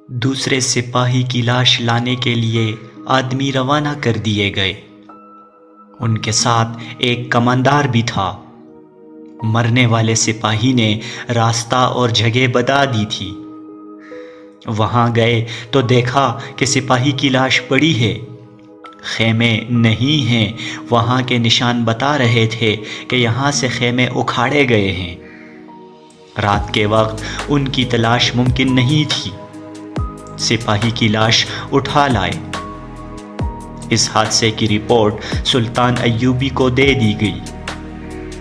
دوسرے سپاہی کی لاش لانے کے لیے آدمی روانہ کر دیے گئے۔ ان کے ساتھ ایک کماندار بھی تھا۔ مرنے والے سپاہی نے راستہ اور جگہ بتا دی تھی۔ وہاں گئے تو دیکھا کہ سپاہی کی لاش پڑی ہے، خیمے نہیں ہیں۔ وہاں کے نشان بتا رہے تھے کہ یہاں سے خیمے اکھاڑے گئے ہیں۔ رات کے وقت ان کی تلاش ممکن نہیں تھی۔ سپاہی کی لاش اٹھا لائے۔ اس حادثے کی رپورٹ سلطان ایوبی کو دے دی گئی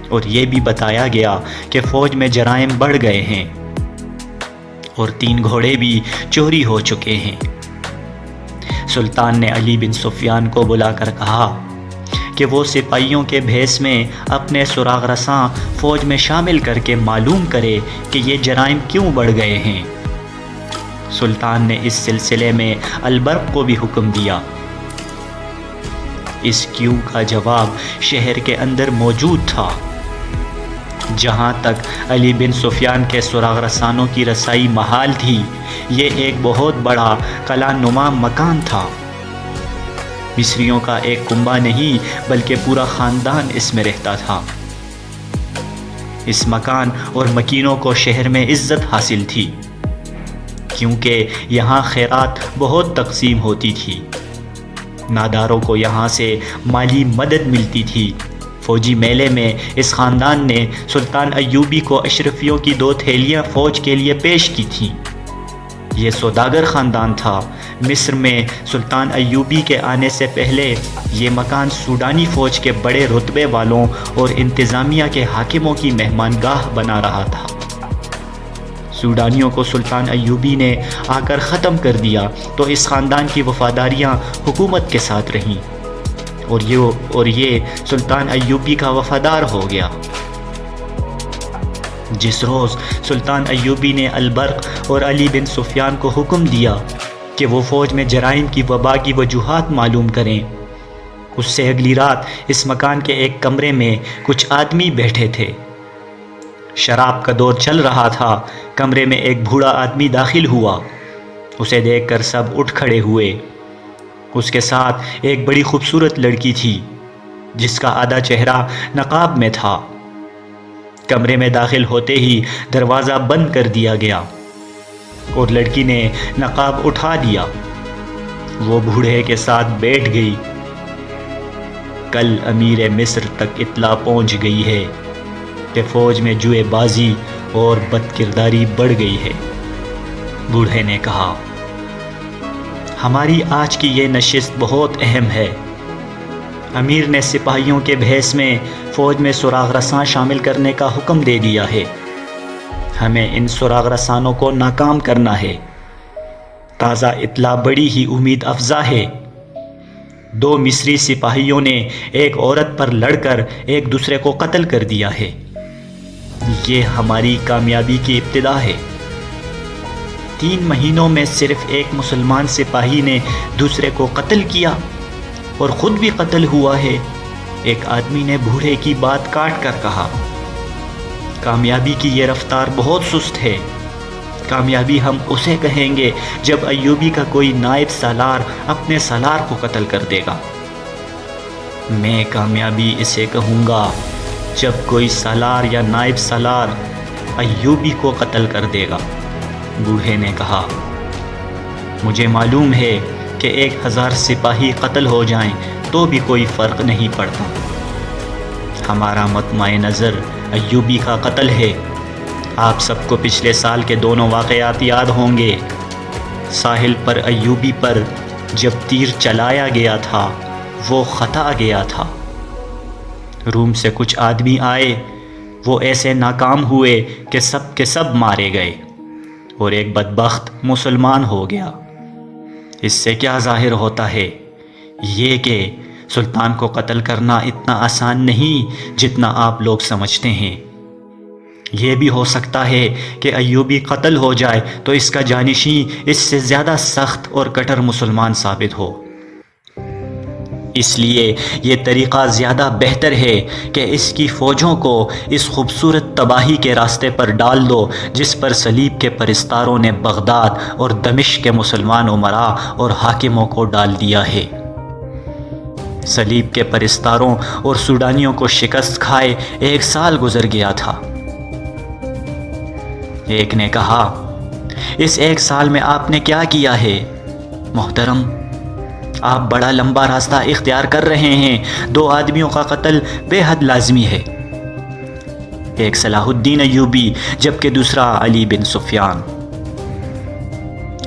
اور یہ بھی بتایا گیا کہ فوج میں جرائم بڑھ گئے ہیں اور 3 گھوڑے بھی چوری ہو چکے ہیں۔ سلطان نے علی بن سفیان کو بلا کر کہا کہ وہ سپاہیوں کے بھیس میں اپنے سراغ رساں فوج میں شامل کر کے معلوم کرے کہ یہ جرائم کیوں بڑھ گئے ہیں۔ سلطان نے اس سلسلے میں البرق کو بھی حکم دیا۔ اس کیوں کا جواب شہر کے اندر موجود تھا۔ جہاں تک علی بن سفیان کے سراغ رسانوں کی رسائی محال تھی، یہ ایک بہت بڑا قلعہ نما مکان تھا۔ مصریوں کا ایک کنبہ نہیں بلکہ پورا خاندان اس میں رہتا تھا۔ اس مکان اور مکینوں کو شہر میں عزت حاصل تھی، کیونکہ یہاں خیرات بہت تقسیم ہوتی تھی۔ ناداروں کو یہاں سے مالی مدد ملتی تھی۔ فوجی میلے میں اس خاندان نے سلطان ایوبی کو اشرفیوں کی 2 تھیلیاں فوج کے لیے پیش کی تھیں۔ یہ سوداگر خاندان تھا۔ مصر میں سلطان ایوبی کے آنے سے پہلے یہ مکان سوڈانی فوج کے بڑے رتبے والوں اور انتظامیہ کے حاکموں کی مہمان گاہ بنا رہا تھا۔ سوڈانیوں کو سلطان ایوبی نے آ کر ختم کر دیا تو اس خاندان کی وفاداریاں حکومت کے ساتھ رہیں اور یہ سلطان ایوبی کا وفادار ہو گیا۔ جس روز سلطان ایوبی نے البرق اور علی بن سفیان کو حکم دیا کہ وہ فوج میں جرائم کی وبا کی وجوہات معلوم کریں، اس سے اگلی رات اس مکان کے ایک کمرے میں کچھ آدمی بیٹھے تھے۔ شراب کا دور چل رہا تھا۔ کمرے میں ایک بوڑھا آدمی داخل ہوا۔ اسے دیکھ کر سب اٹھ کھڑے ہوئے۔ اس کے ساتھ ایک بڑی خوبصورت لڑکی تھی جس کا آدھا چہرہ نقاب میں تھا۔ کمرے میں داخل ہوتے ہی دروازہ بند کر دیا گیا اور لڑکی نے نقاب اٹھا دیا۔ وہ بوڑھے کے ساتھ بیٹھ گئی۔ کل امیر مصر تک اطلاع پہنچ گئی ہے کہ فوج میں جوئے بازی اور بد کرداری بڑھ گئی ہے۔ بوڑھے نے کہا، ہماری آج کی یہ نشست بہت اہم ہے۔ امیر نے سپاہیوں کے بھیس میں فوج میں سراغ رساں شامل کرنے کا حکم دے دیا ہے۔ ہمیں ان سراغ رسانوں کو ناکام کرنا ہے۔ تازہ اطلاع بڑی ہی امید افزا ہے۔ 2 مصری سپاہیوں نے ایک عورت پر لڑ کر ایک دوسرے کو قتل کر دیا ہے۔ یہ ہماری کامیابی کی ابتدا ہے۔ 3 مہینوں میں صرف ایک مسلمان سپاہی نے دوسرے کو قتل کیا اور خود بھی قتل ہوا ہے۔ ایک آدمی نے بوڑھے کی بات کاٹ کر کہا، کامیابی کی یہ رفتار بہت سست ہے۔ کامیابی ہم اسے کہیں گے جب ایوبی کا کوئی نائب سالار اپنے سالار کو قتل کر دے گا۔ میں کامیابی اسے کہوں گا جب کوئی سالار یا نائب سالار ایوبی کو قتل کر دے گا۔ بوڑھے نے کہا، مجھے معلوم ہے کہ 1000 سپاہی قتل ہو جائیں تو بھی کوئی فرق نہیں پڑتا۔ ہمارا مطمع نظر ایوبی کا قتل ہے۔ آپ سب کو پچھلے سال کے دونوں واقعات یاد ہوں گے۔ ساحل پر ایوبی پر جب تیر چلایا گیا تھا وہ خطا گیا تھا۔ روم سے کچھ آدمی آئے، وہ ایسے ناکام ہوئے کہ سب کے سب مارے گئے اور ایک بدبخت مسلمان ہو گیا۔ اس سے کیا ظاہر ہوتا ہے؟ یہ کہ سلطان کو قتل کرنا اتنا آسان نہیں جتنا آپ لوگ سمجھتے ہیں۔ یہ بھی ہو سکتا ہے کہ ایوبی قتل ہو جائے تو اس کا جانشین اس سے زیادہ سخت اور کٹر مسلمان ثابت ہو۔ اس لیے یہ طریقہ زیادہ بہتر ہے کہ اس کی فوجوں کو اس خوبصورت تباہی کے راستے پر ڈال دو جس پر صلیب کے پرستاروں نے بغداد اور دمشق کے مسلمان امراء اور حاکموں کو ڈال دیا ہے۔ صلیب کے پرستاروں اور سوڈانیوں کو شکست کھائے 1 سال گزر گیا تھا۔ ایک نے کہا، اس 1 سال میں آپ نے کیا کیا ہے؟ محترم، آپ بڑا لمبا راستہ اختیار کر رہے ہیں۔ 2 آدمیوں کا قتل بے حد لازمی ہے، ایک صلاح الدین ایوبی جبکہ دوسرا علی بن سفیان۔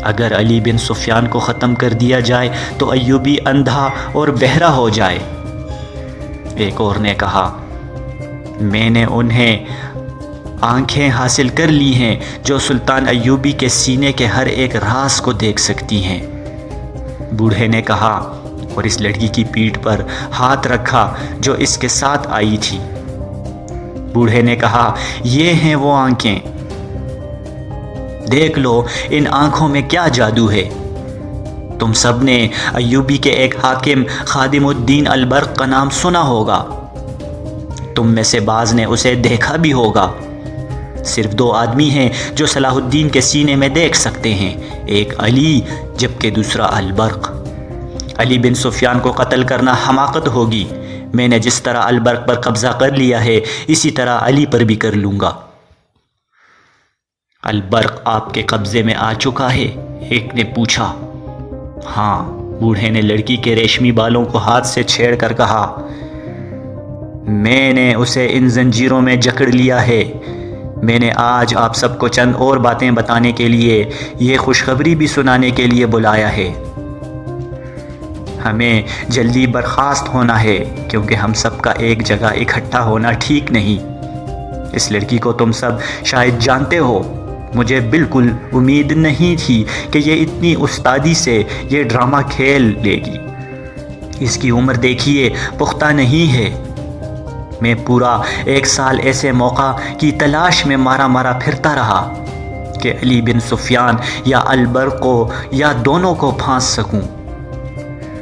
اگر علی بن سفیان کو ختم کر دیا جائے تو ایوبی اندھا اور بہرا ہو جائے۔ ایک اور نے کہا، میں نے انہیں آنکھیں حاصل کر لی ہیں جو سلطان ایوبی کے سینے کے ہر ایک راز کو دیکھ سکتی ہیں۔ بوڑھے نے کہا اور اس لڑکی کی پیٹھ پر ہاتھ رکھا جو اس کے ساتھ آئی تھی۔ بوڑھے نے کہا، یہ ہیں وہ آنکھیں، دیکھ لو ان آنکھوں میں کیا جادو ہے۔ تم سب نے ایوبی کے ایک حاکم خادم الدین البرق کا نام سنا ہوگا، تم میں سے بعض نے اسے دیکھا بھی ہوگا۔ صرف 2 آدمی ہیں جو صلاح الدین کے سینے میں دیکھ سکتے ہیں، ایک علی جبکہ دوسرا البرق۔ علی بن سفیان کو قتل کرنا حماقت ہوگی۔ میں نے جس طرح البرق پر قبضہ کر لیا ہے اسی طرح علی پر بھی کر لوں گا۔ البرق آپ کے قبضے میں آ چکا ہے؟ ایک نے پوچھا۔ ہاں، بوڑھے نے لڑکی کے ریشمی بالوں کو ہاتھ سے چھیڑ کر کہا، میں نے اسے ان زنجیروں میں جکڑ لیا ہے۔ میں نے آج آپ سب کو چند اور باتیں بتانے کے لیے، یہ خوشخبری بھی سنانے کے لیے بلایا ہے۔ ہمیں جلدی برخاست ہونا ہے کیونکہ ہم سب کا ایک جگہ اکٹھا ہونا ٹھیک نہیں۔ اس لڑکی کو تم سب شاید جانتے ہو۔ مجھے بالکل امید نہیں تھی کہ یہ اتنی استادی سے یہ ڈرامہ کھیل لے گی۔ اس کی عمر دیکھیے، پختہ نہیں ہے۔ میں پورا 1 سال ایسے موقع کی تلاش میں مارا پھرتا رہا کہ علی بن سفیان یا البرق کو یا دونوں کو پھانس سکوں۔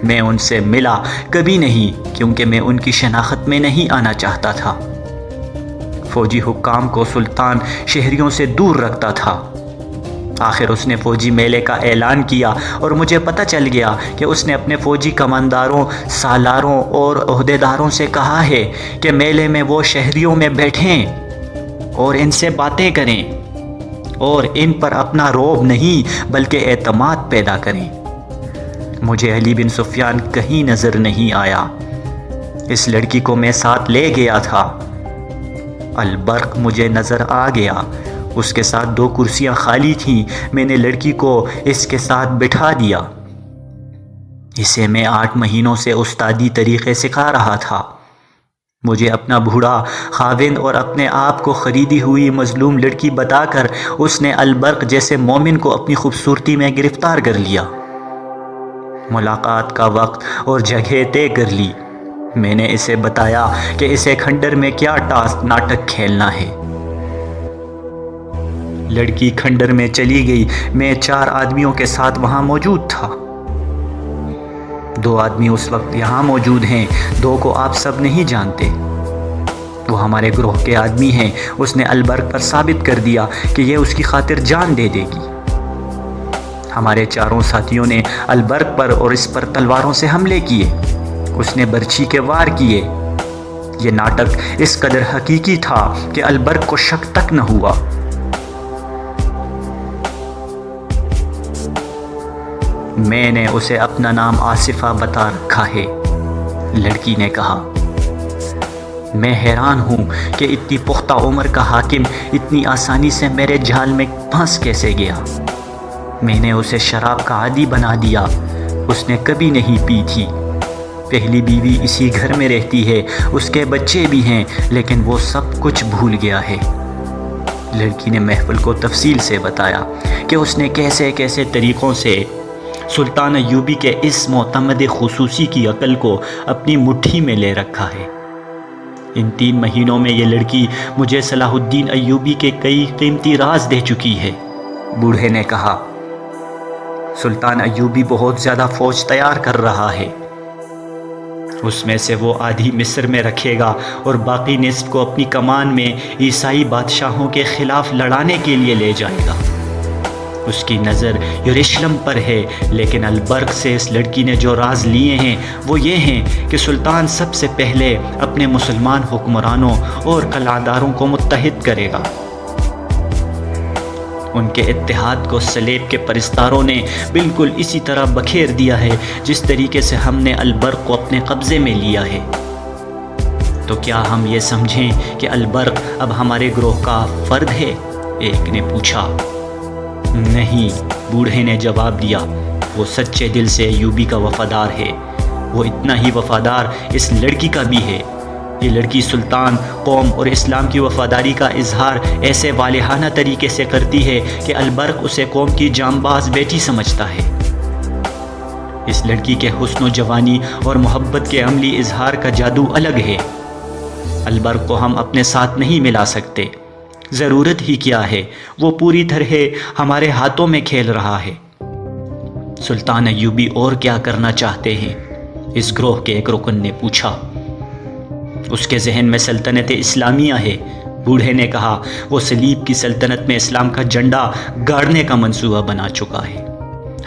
میں ان سے ملا کبھی نہیں کیونکہ میں ان کی شناخت میں نہیں آنا چاہتا تھا۔ فوجی حکام کو سلطان شہریوں سے دور رکھتا تھا۔ آخر اس نے فوجی میلے کا اعلان کیا اور مجھے پتہ چل گیا کہ اس نے اپنے فوجی کمانداروں، سالاروں اور عہدیداروں سے کہا ہے کہ میلے میں وہ شہریوں میں بیٹھیں اور ان سے باتیں کریں اور ان پر اپنا رعب نہیں بلکہ اعتماد پیدا کریں۔ مجھے علی بن سفیان کہیں نظر نہیں آیا۔ اس لڑکی کو میں ساتھ لے گیا تھا۔ البرق مجھے نظر آ گیا، اس کے ساتھ 2 کرسیاں خالی تھیں۔ میں نے لڑکی کو اس کے ساتھ بٹھا دیا۔ اسے میں 8 مہینوں سے استادی طریقے سکھا رہا تھا۔ مجھے اپنا بوڑھا خاوند اور اپنے آپ کو خریدی ہوئی مظلوم لڑکی بتا کر اس نے البرق جیسے مومن کو اپنی خوبصورتی میں گرفتار کر لیا۔ ملاقات کا وقت اور جگہ طے کر لی۔ میں نے اسے بتایا کہ اسے کھنڈر میں کیا ناٹک کھیلنا ہے۔ لڑکی کھنڈر میں چلی گئی۔ میں 4 آدمیوں کے ساتھ وہاں موجود تھا۔ 2 آدمی اس وقت یہاں موجود ہیں، 2 کو آپ سب نہیں جانتے۔ وہ ہمارے گروہ کے آدمی ہیں۔ اس نے البرق پر ثابت کر دیا کہ یہ اس کی خاطر جان دے دے گی۔ ہمارے 4 ساتھیوں نے البرق پر اور اس پر تلواروں سے حملے کیے۔ اس نے برچھی کے وار کیے۔ یہ ناٹک اس قدر حقیقی تھا کہ البرق کو شک تک نہ ہوا۔ میں نے اسے اپنا نام آصفہ بتا رکھا ہے، لڑکی نے کہا۔ میں حیران ہوں کہ اتنی پختہ عمر کا حاکم اتنی آسانی سے میرے جال میں پھنس کیسے گیا۔ میں نے اسے شراب کا عادی بنا دیا۔ اس نے کبھی نہیں پی تھی۔ پہلی بیوی اسی گھر میں رہتی ہے، اس کے بچے بھی ہیں، لیکن وہ سب کچھ بھول گیا ہے۔ لڑکی نے محفل کو تفصیل سے بتایا کہ اس نے کیسے کیسے طریقوں سے سلطان ایوبی کے اس معتمد خصوصی کی عقل کو اپنی مٹھی میں لے رکھا ہے۔ ان 3 مہینوں میں یہ لڑکی مجھے صلاح الدین ایوبی کے کئی قیمتی راز دے چکی ہے۔ بوڑھے نے کہا، سلطان ایوبی بہت زیادہ فوج تیار کر رہا ہے۔ اس میں سے وہ آدھی مصر میں رکھے گا اور باقی نصف کو اپنی کمان میں عیسائی بادشاہوں کے خلاف لڑانے کے لیے لے جائے گا۔ اس کی نظر یروشلم پر ہے، لیکن البرق سے اس لڑکی نے جو راز لیے ہیں وہ یہ ہیں کہ سلطان سب سے پہلے اپنے مسلمان حکمرانوں اور قلعہ داروں کو متحد کرے گا۔ ان کے اتحاد کو صلیب کے پرستاروں نے بالکل اسی طرح بکھیر دیا ہے جس طریقے سے ہم نے البرق کو اپنے قبضے میں لیا ہے۔ تو کیا ہم یہ سمجھیں کہ البرق اب ہمارے گروہ کا فرد ہے؟ ایک نے پوچھا۔ نہیں، بوڑھے نے جواب دیا، وہ سچے دل سے ایوبی کا وفادار ہے، وہ اتنا ہی وفادار اس لڑکی کا بھی ہے۔ یہ لڑکی سلطان، قوم اور اسلام کی وفاداری کا اظہار ایسے والہانہ طریقے سے کرتی ہے کہ البرق اسے قوم کی جانباز بیٹی سمجھتا ہے۔ اس لڑکی کے حسن و جوانی اور محبت کے عملی اظہار کا جادو الگ ہے۔ البرق کو ہم اپنے ساتھ نہیں ملا سکتے، ضرورت ہی کیا ہے، وہ پوری طرح ہمارے ہاتھوں میں کھیل رہا ہے۔ سلطان ایوبی اور کیا کرنا چاہتے ہیں؟ اس گروہ کے ایک رکن نے پوچھا۔ اس کے ذہن میں سلطنت اسلامیہ ہے، بوڑھے نے کہا۔ وہ صلیب کی سلطنت میں اسلام کا جھنڈا گاڑنے کا منصوبہ بنا چکا ہے۔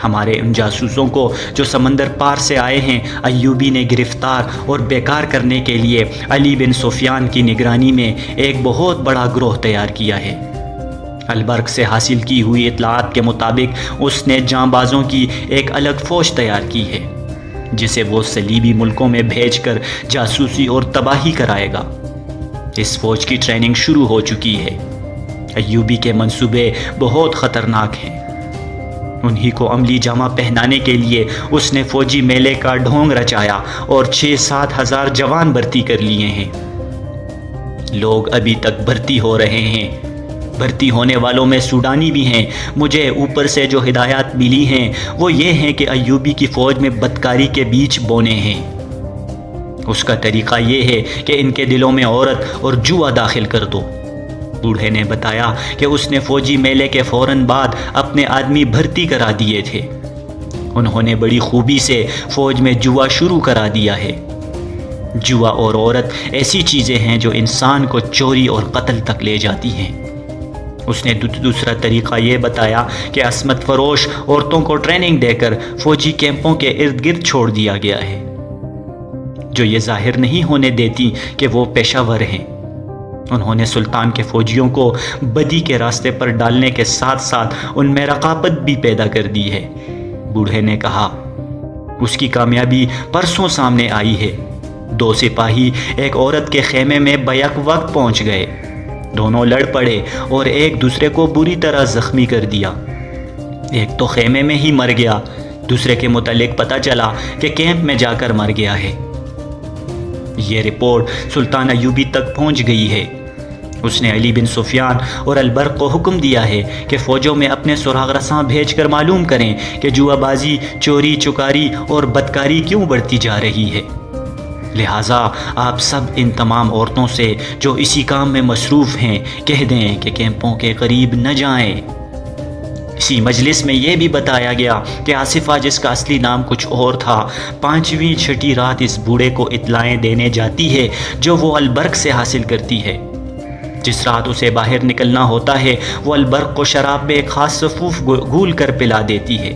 ہمارے ان جاسوسوں کو جو سمندر پار سے آئے ہیں ایوبی نے گرفتار اور بیکار کرنے کے لیے علی بن سفیان کی نگرانی میں ایک بہت بڑا گروہ تیار کیا ہے۔ البرق سے حاصل کی ہوئی اطلاعات کے مطابق اس نے جانبازوں کی ایک الگ فوج تیار کی ہے جسے وہ صلیبی ملکوں میں بھیج کر جاسوسی اور تباہی کرائے گا۔ اس فوج کی ٹریننگ شروع ہو چکی ہے۔ ایوبی کے منصوبے بہت خطرناک ہیں۔ انہی کو عملی جامہ پہنانے کے لیے اس نے فوجی میلے کا ڈھونگ رچایا اور 6-7 ہزار جوان بھرتی کر لیے ہیں۔ لوگ ابھی تک بھرتی ہو رہے ہیں۔ بھرتی ہونے والوں میں سوڈانی بھی ہیں۔ مجھے اوپر سے جو ہدایات ملی ہیں وہ یہ ہیں کہ ایوبی کی فوج میں بدکاری کے بیج بونے ہیں۔ اس کا طریقہ یہ ہے کہ ان کے دلوں میں عورت اور جوا داخل کر دو۔ بوڑھے نے بتایا کہ اس نے فوجی میلے کے فوراً بعد اپنے آدمی بھرتی کرا دیے تھے۔ انہوں نے بڑی خوبی سے فوج میں جوا شروع کرا دیا ہے۔ جوا اور عورت ایسی چیزیں ہیں جو انسان کو چوری اور قتل تک لے جاتی ہیں۔ اس نے دوسرا طریقہ یہ بتایا کہ عصمت فروش عورتوں کو ٹریننگ دے کر فوجی کیمپوں کے ارد گرد چھوڑ دیا گیا ہے، جو یہ ظاہر نہیں ہونے دیتی کہ وہ پیشہ ور ہیں۔ انہوں نے سلطان کے فوجیوں کو بدی کے راستے پر ڈالنے کے ساتھ ساتھ ان میں رقابت بھی پیدا کر دی ہے۔ بوڑھے نے کہا۔ اس کی کامیابی پرسوں سامنے آئی ہے۔ 2 سپاہی ایک عورت کے خیمے میں بیک وقت پہنچ گئے۔ دونوں لڑ پڑے اور ایک دوسرے کو بری طرح زخمی کر دیا۔ ایک تو خیمے میں ہی مر گیا، دوسرے کے متعلق پتہ چلا کہ کیمپ میں جا کر مر گیا ہے۔ یہ رپورٹ سلطان ایوبی تک پہنچ گئی ہے۔ اس نے علی بن سفیان اور البرق کو حکم دیا ہے کہ فوجوں میں اپنے سراغ رساں بھیج کر معلوم کریں کہ جوا بازی، چوری چکاری اور بدکاری کیوں بڑھتی جا رہی ہے۔ لہٰذا آپ سب ان تمام عورتوں سے جو اسی کام میں مصروف ہیں کہہ دیں کہ کیمپوں کے قریب نہ جائیں۔ اسی مجلس میں یہ بھی بتایا گیا کہ آصفہ، جس کا اصلی نام کچھ اور تھا، 5ویں 6ٹی رات اس بوڑھے کو اطلاعیں دینے جاتی ہے جو وہ البرق سے حاصل کرتی ہے۔ جس رات اسے باہر نکلنا ہوتا ہے وہ البرق کو شراب میں ایک خاص صفوف گھول کر پلا دیتی ہے۔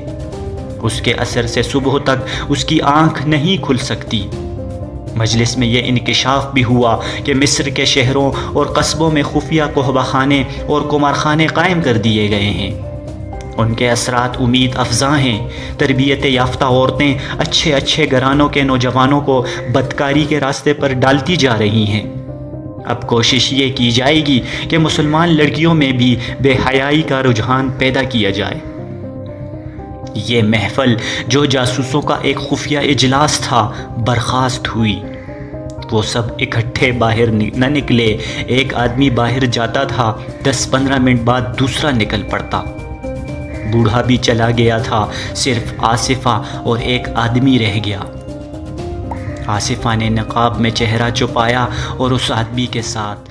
اس کے اثر سے صبح تک اس کی آنکھ نہیں کھل سکتی۔ مجلس میں یہ انکشاف بھی ہوا کہ مصر کے شہروں اور قصبوں میں خفیہ قحبہ خانے اور قمارخانے قائم کر دیے گئے ہیں۔ ان کے اثرات امید افزاں ہیں۔ تربیت یافتہ عورتیں اچھے گھرانوں کے نوجوانوں کو بدکاری کے راستے پر ڈالتی جا رہی ہیں۔ اب کوشش یہ کی جائے گی کہ مسلمان لڑکیوں میں بھی بے حیائی کا رجحان پیدا کیا جائے۔ یہ محفل جو جاسوسوں کا ایک خفیہ اجلاس تھا برخاست ہوئی۔ وہ سب اکٹھے باہر نہ نکلے۔ ایک آدمی باہر جاتا تھا، 10-15 منٹ بعد دوسرا نکل پڑتا۔ بوڑھا بھی چلا گیا تھا، صرف آصفہ اور ایک آدمی رہ گیا۔ آصفہ نے نقاب میں چہرہ چھپایا اور اس آدمی کے ساتھ